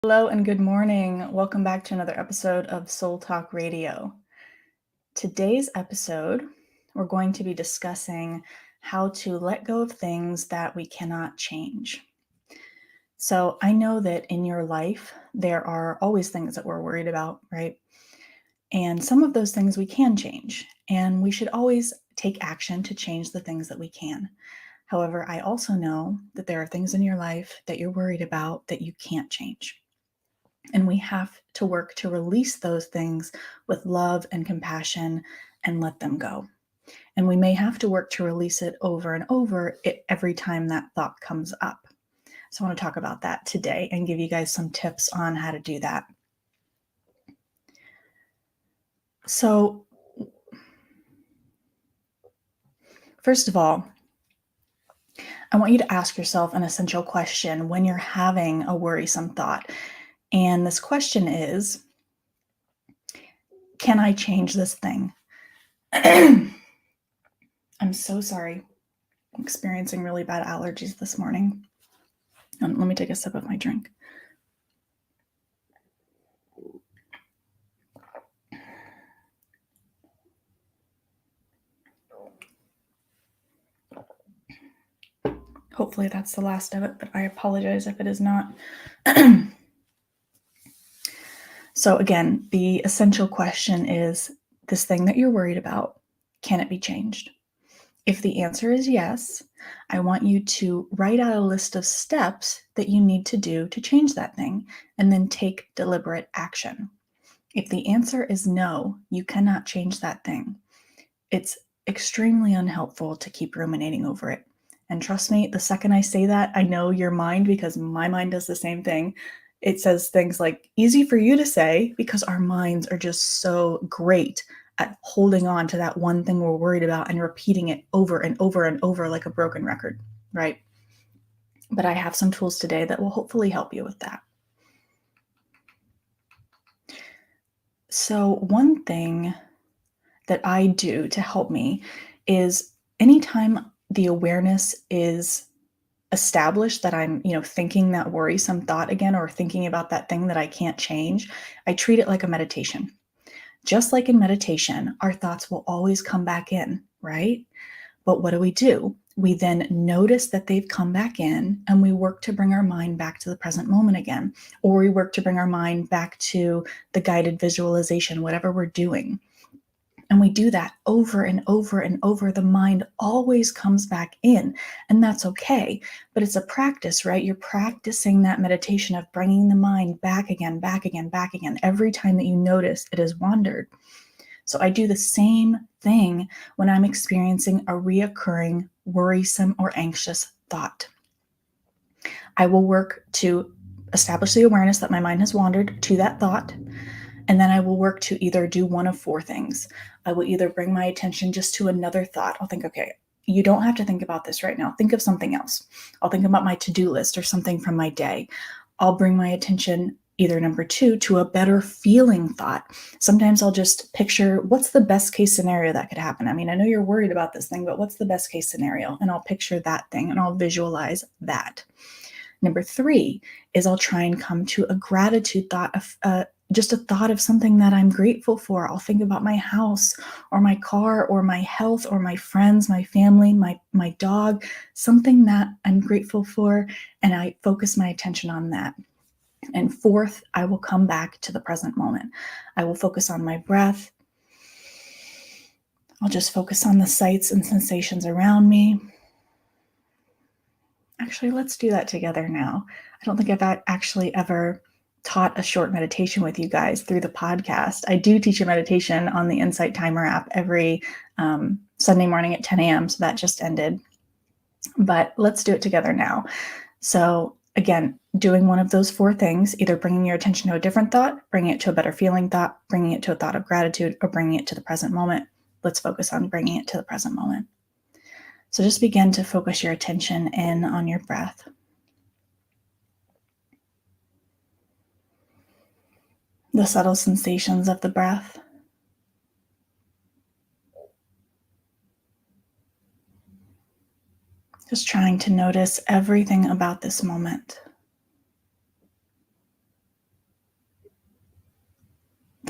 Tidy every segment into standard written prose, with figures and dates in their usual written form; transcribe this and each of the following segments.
Hello and good morning. Welcome back to another episode of Soul Talk Radio. Today's episode, we're going to be discussing how to let go of things that we cannot change. So I know that in your life, there are always things that we're worried about, right? And some of those things we can change, and we should always take action to change the things that we can. However, I also know that there are things in your life that you're worried about that you can't change. And we have to work to release those things with love and compassion and let them go. And we may have to work to release it over and over every time that thought comes up. So I want to talk about that today and give you guys some tips on how to do that. So, first of all, I want you to ask yourself an essential question when you're having a worrisome thought. And this question is, can I change this thing? I'm so sorry. I'm experiencing really bad allergies this morning. Let me take a sip of my drink. Hopefully that's the last of it, but I apologize if it is not. So again, the essential question is, this thing that you're worried about, can it be changed? If the answer is yes, I want you to write out a list of steps that you need to do to change that thing, and then take deliberate action. If the answer is no, you cannot change that thing, it's extremely unhelpful to keep ruminating over it. And trust me, the second I say that, I know your mind, because my mind does the same thing. It says things like, easy for you to say, because our minds are just so great at holding on to that one thing we're worried about and repeating it over and over and over like a broken record, right? But I have some tools today that will hopefully help you with that. So, one thing that I do to help me is anytime the awareness is established that I'm, thinking that worrisome thought again, or thinking about that thing that I can't change, I treat it like a meditation. Just like in meditation, our thoughts will always come back in, right? But what do? We then notice that they've come back in, and we work to bring our mind back to the present moment again, or we work to bring our mind back to the guided visualization, whatever we're doing. And we do that over and over and over. The mind always comes back in, and that's okay. But it's a practice, right? You're practicing that meditation of bringing the mind back again, back again, back again, every time that you notice it has wandered. So I do the same thing when I'm experiencing a reoccurring worrisome or anxious thought. I will work to establish the awareness that my mind has wandered to that thought. And then I will work to either do one of four things. I will either bring my attention just to another thought. I'll think, okay, you don't have to think about this right now. Think of something else. I'll think about my to-do list or something from my day. I'll bring my attention, either number two, to a better feeling thought. Sometimes I'll just picture, what's the best case scenario that could happen? I mean, I know you're worried about this thing, but what's the best case scenario? And I'll picture that thing and I'll visualize that. Number three is I'll try and come to a gratitude thought of just a thought of something that I'm grateful for. I'll think about my house or my car or my health or my friends, my family, my dog, something that I'm grateful for, and I focus my attention on that. And fourth, I will come back to the present moment. I will focus on my breath. I'll just focus on the sights and sensations around me. Actually, let's do that together now. I don't think I've actually ever taught a short meditation with you guys through the podcast. I do teach a meditation on the Insight Timer app every Sunday morning at 10 a.m. So that just ended. But let's do it together now. So again, doing one of those four things, either bringing your attention to a different thought, bringing it to a better feeling thought, bringing it to a thought of gratitude, or bringing it to the present moment. Let's focus on bringing it to the present moment. So just begin to focus your attention in on your breath. The subtle sensations of the breath. Just trying to notice everything about this moment.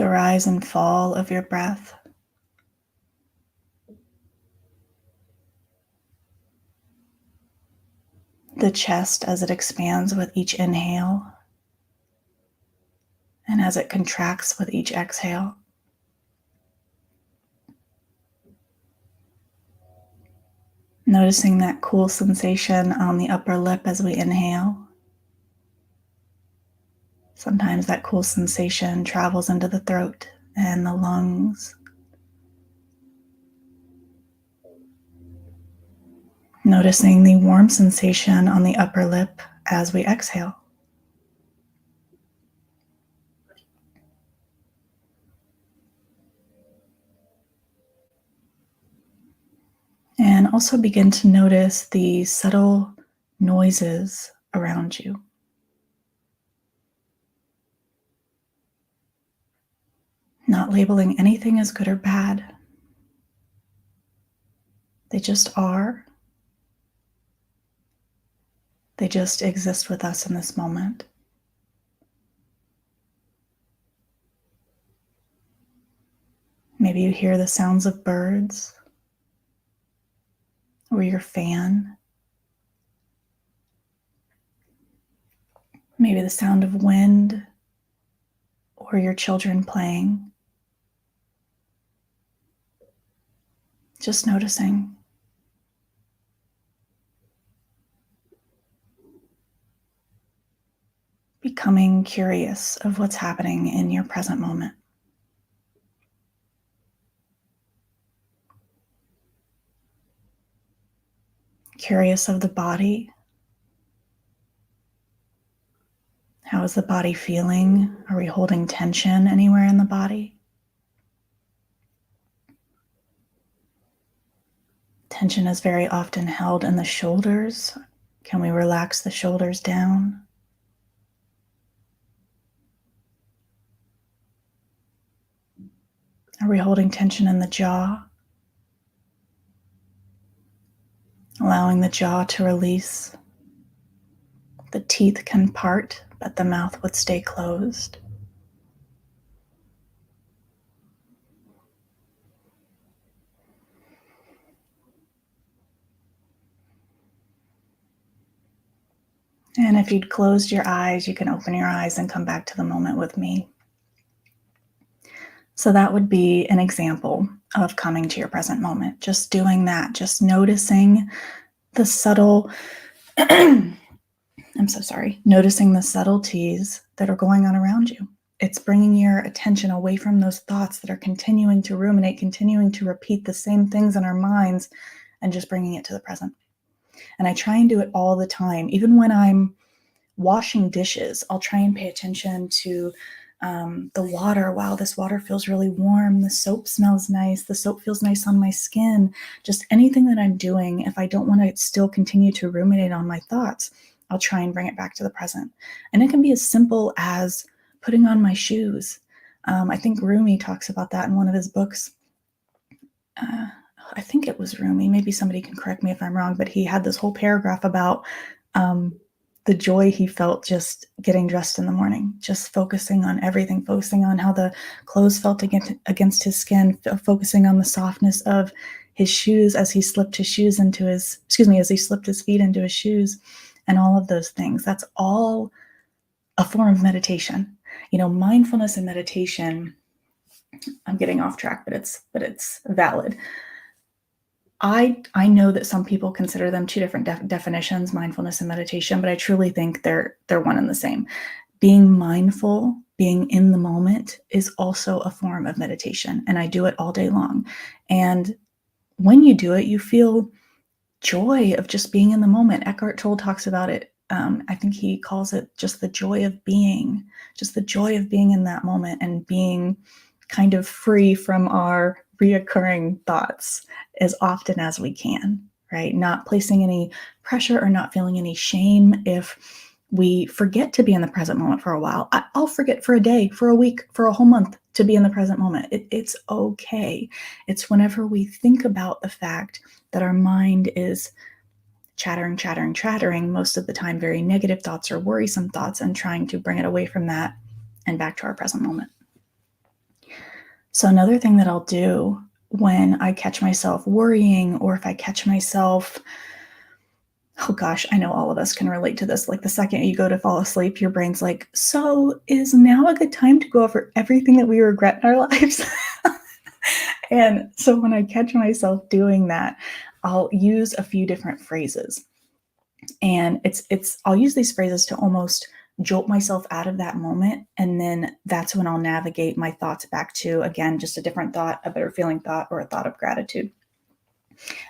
the rise and fall of your breath. The chest as it expands with each inhale and as it contracts with each exhale. Noticing that cool sensation on the upper lip as we inhale. Sometimes that cool sensation travels into the throat and the lungs. Noticing the warm sensation on the upper lip as we exhale. And also begin to notice the subtle noises around you. Not labeling anything as good or bad. They just are. They just exist with us in this moment. Maybe you hear the sounds of birds or your fan. Maybe the sound of wind or your children playing. Just noticing. Becoming curious of what's happening in your present moment. Curious of the body. How is the body feeling? Are we holding tension anywhere in the body? Tension is very often held in the shoulders. Can we relax the shoulders down? Are we holding tension in the jaw? Allowing the jaw to release. The teeth can part, but the mouth would stay closed. And if you'd closed your eyes, you can open your eyes and come back to the moment with me. So that would be an example of coming to your present moment. Just doing that, just noticing the subtle, I'm so sorry, noticing the subtleties that are going on around you. It's bringing your attention away from those thoughts that are continuing to ruminate, continuing to repeat the same things in our minds, and just bringing it to the present. And I try and do it all the time. Even when I'm washing dishes, I'll try and pay attention to the water. Wow, this water feels really warm. The soap smells nice. The soap feels nice on my skin. Just anything that I'm doing, if I don't want to still continue to ruminate on my thoughts, I'll try and bring it back to the present. And it can be as simple as putting on my shoes. I think Rumi talks about that in one of his books. I think it was Rumi. Maybe somebody can correct me if I'm wrong, but he had this whole paragraph about the joy he felt just getting dressed in the morning, just focusing on everything, focusing on how the clothes felt against his skin, focusing on the softness of his shoes as he slipped his shoes into his, as he slipped his feet into his shoes, and all of those things. That's all a form of meditation. Mindfulness and meditation, I'm getting off track, but it's valid. I know that some people consider them two different definitions, mindfulness and meditation, but I truly think they're one and the same. Being mindful, being in the moment is also a form of meditation, and I do it all day long. And when you do it, you feel joy of just being in the moment. Eckhart Tolle talks about it. I think he calls it just the joy of being, just the joy of being in that moment and being kind of free from our reoccurring thoughts as often as we can, right? Not placing any pressure or not feeling any shame if we forget to be in the present moment for a while. I'll forget for a day, for a week, for a whole month to be in the present moment. It's okay. It's whenever we think about the fact that our mind is chattering, most of the time very negative thoughts or worrisome thoughts, and trying to bring it away from that and back to our present moment. So another thing that I'll do when I catch myself worrying, or if I catch myself, oh gosh, I know all of us can relate to this. Like the second you go to fall asleep, your brain's like, so is now a good time to go over everything that we regret in our lives? And so when I catch myself doing that, I'll use a few different phrases. And I'll use these phrases to almost jolt myself out of that moment, and then that's when I'll navigate my thoughts back to, again, just a different thought, a better feeling thought, or a thought of gratitude.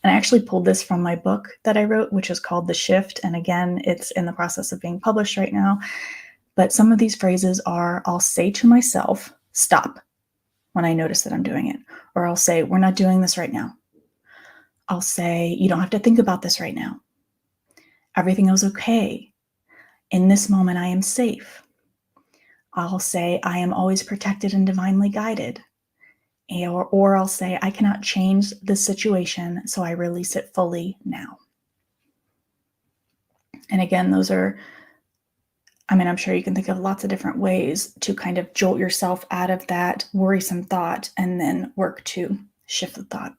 And I actually pulled this from my book that I wrote, which is called The Shift, and again, it's in the process of being published right now. But some of these phrases are, I'll say to myself, stop, when I notice that I'm doing it, or I'll say, we're not doing this right now. I'll say, you don't have to think about this right now. Everything is okay. In this moment, I am safe. I'll say, I am always protected and divinely guided. Or I'll say, I cannot change the situation, so I release it fully now. And again, those are, I'm sure you can think of lots of different ways to kind of jolt yourself out of that worrisome thought and then work to shift the thought.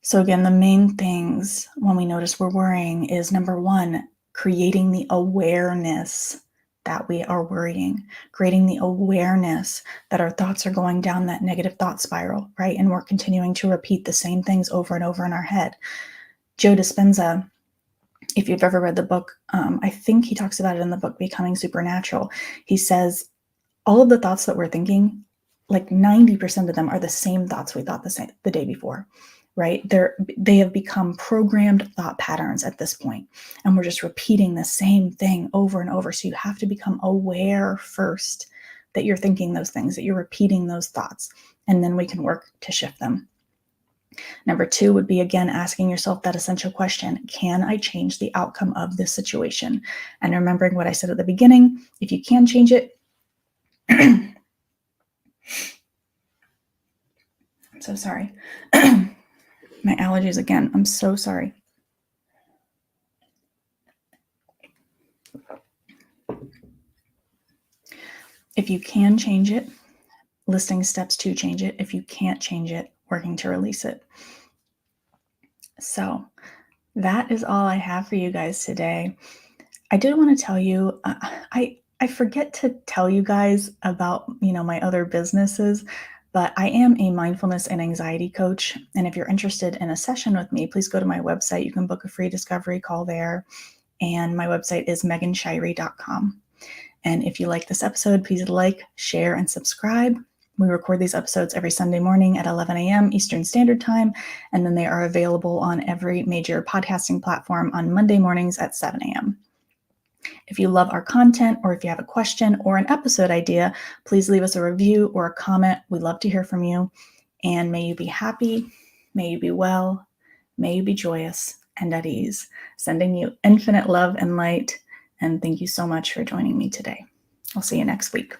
So again, the main things when we notice we're worrying is, number one, creating the awareness that we are worrying, creating the awareness that our thoughts are going down that negative thought spiral, right? And we're continuing to repeat the same things over and over in our head. Joe Dispenza, if you've ever read the book, I think he talks about it in the book, Becoming Supernatural. He says all of the thoughts that we're thinking, like 90% of them are the same thoughts we thought the day before, right? They have become programmed thought patterns at this point, and we're just repeating the same thing over and over. So you have to become aware first that you're thinking those things, that you're repeating those thoughts, and then we can work to shift them. Number two would be, again, asking yourself that essential question: can I change the outcome of this situation? And remembering what I said at the beginning, if you can change it, I'm so sorry. My allergies again. I'm so sorry. If you can change it, listing steps to change it. If you can't change it, working to release it. So that is all I have for you guys today. I did want to tell you, I forget to tell you guys about, my other businesses, but I am a mindfulness and anxiety coach. And if you're interested in a session with me, please go to my website. You can book a free discovery call there. And my website is meganshirey.com. And if you like this episode, please like, share, and subscribe. We record these episodes every Sunday morning at 11 a.m. Eastern Standard Time, and then they are available on every major podcasting platform on Monday mornings at 7 a.m. If you love our content, or if you have a question or an episode idea, please leave us a review or a comment. We'd love to hear from you. And may you be happy, may you be well, may you be joyous and at ease. Sending you infinite love and light. And thank you so much for joining me today. I'll see you next week.